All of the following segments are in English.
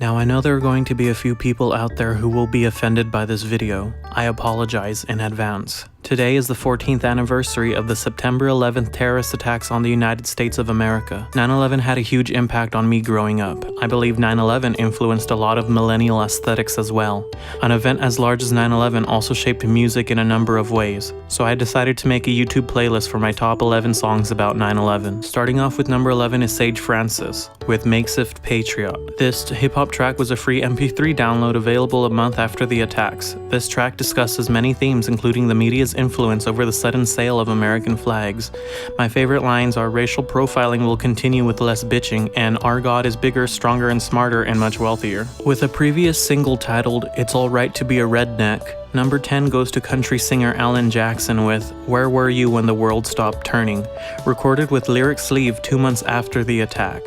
Now I know there are going to be a few people out there who will be offended by this video. I apologize in advance. Today is the 14th anniversary of the September 11th terrorist attacks on the United States of America. 9/11 had a huge impact on me growing up. I believe 9/11 influenced a lot of millennial aesthetics as well. An event as large as 9/11 also shaped music in a number of ways, so I decided to make a YouTube playlist for my top 11 songs about 9/11. Starting off with number 11 is Sage Francis with Makeshift Patriot. This hip-hop track was a free MP3 download available a month after the attacks. This track discusses many themes including the media's influence over the sudden sale of American flags. My favorite lines are racial profiling will continue with less bitching and our God is bigger, stronger and smarter and much wealthier. With a previous single titled It's Alright to Be a Redneck, number 10 goes to country singer Alan Jackson with Where Were You When the World Stopped Turning, recorded with lyric sleeve 2 months after the attack.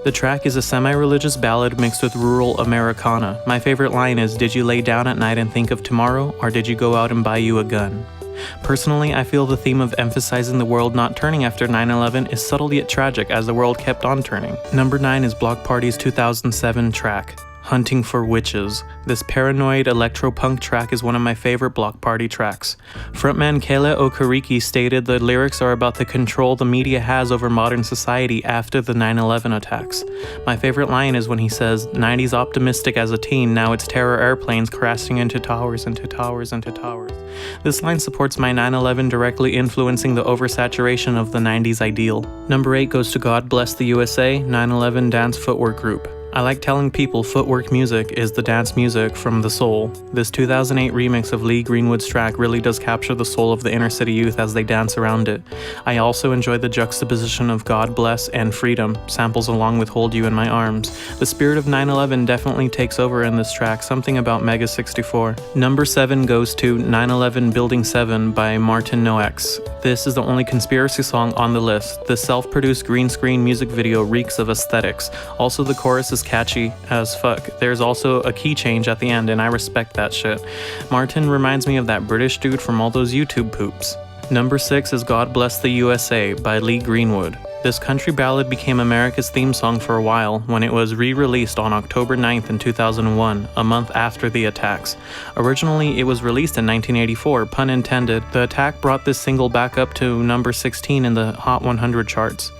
The track is a semi-religious ballad mixed with rural Americana. My favorite line is, did you lay down at night and think of tomorrow, or did you go out and buy you a gun? Personally, I feel the theme of emphasizing the world not turning after 9/11 is subtle yet tragic as the world kept on turning. Number 9 is Block Party's 2007 track, Hunting for Witches. This paranoid electro-punk track is one of my favorite Block Party tracks. Frontman Kele Okereke stated the lyrics are about the control the media has over modern society after the 9/11 attacks. My favorite line is when he says, 90s optimistic as a teen, now it's terror airplanes crashing into towers, into towers, into towers. This line supports my 9/11 directly influencing the oversaturation of the 90s ideal. Number 8 goes to God Bless the USA, 9/11 Dance Footwork Group. I like telling people footwork music is the dance music from the soul. This 2008 remix of Lee Greenwood's track really does capture the soul of the inner city youth as they dance around it. I also enjoy the juxtaposition of God Bless and Freedom, samples along with Hold You in My Arms. The spirit of 9/11 definitely takes over in this track, something about Mega 64. Number 7 goes to 9/11 Building 7 by Martin Noex. This is the only conspiracy song on the list. The self-produced green screen music video reeks of aesthetics. Also the chorus is catchy as fuck. There's also a key change at the end and I respect that shit. Martin reminds me of that British dude from all those YouTube poops. Number 6 is God Bless the USA by Lee Greenwood. This country ballad became America's theme song for a while when it was re-released on October 9th in 2001, a month after the attacks. Originally, it was released in 1984, pun intended. The attack brought this single back up to number 16 in the Hot 100 charts.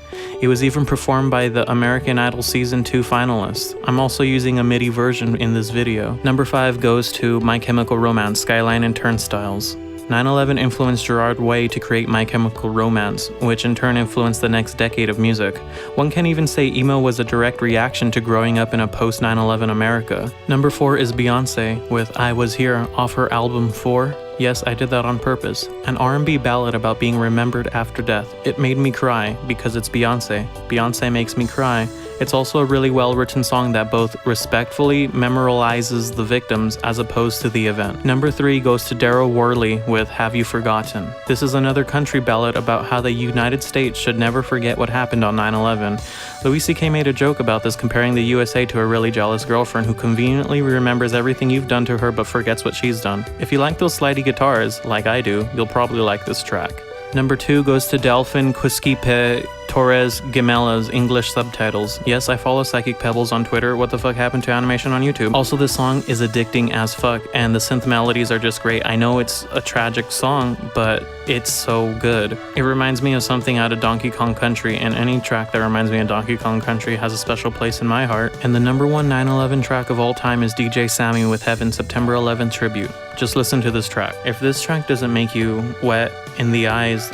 It was even performed by the American Idol Season 2 finalists. I'm also using a MIDI version in this video. Number 5 goes to My Chemical Romance, Skyline and Turnstiles. 9/11 influenced Gerard Way to create My Chemical Romance, which in turn influenced the next decade of music. One can even say emo was a direct reaction to growing up in a post-9/11 America. Number 4 is Beyoncé with I Was Here off her album 4. Yes, I did that on purpose. An R&B ballad about being remembered after death. It made me cry because it's Beyoncé. Beyoncé makes me cry. It's also a really well-written song that both respectfully memorializes the victims as opposed to the event. Number 3 goes to Daryl Worley with Have You Forgotten. This is another country ballad about how the United States should never forget what happened on 9/11. Louis C.K. made a joke about this, comparing the USA to a really jealous girlfriend who conveniently remembers everything you've done to her but forgets what she's done. If you like those slidey guitars, like I do, you'll probably like this track. Number 2 goes to Delphin Quisquipe Torres Gemela's English subtitles. Yes, I follow Psychic Pebbles on Twitter. What the fuck happened to animation on YouTube? Also, this song is addicting as fuck, and the synth melodies are just great. I know it's a tragic song, but it's so good. It reminds me of something out of Donkey Kong Country, and any track that reminds me of Donkey Kong Country has a special place in my heart. And the number 1 9/11 track of all time is DJ Sammy with Heaven September 11th Tribute. Just listen to this track. If this track doesn't make you wet in the eyes,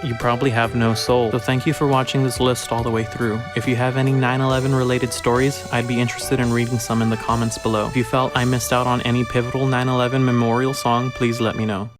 you probably have no soul. So thank you for watching this list all the way through. If you have any 9/11 related stories, I'd be interested in reading some in the comments below. If you felt I missed out on any pivotal 9/11 memorial song, please let me know.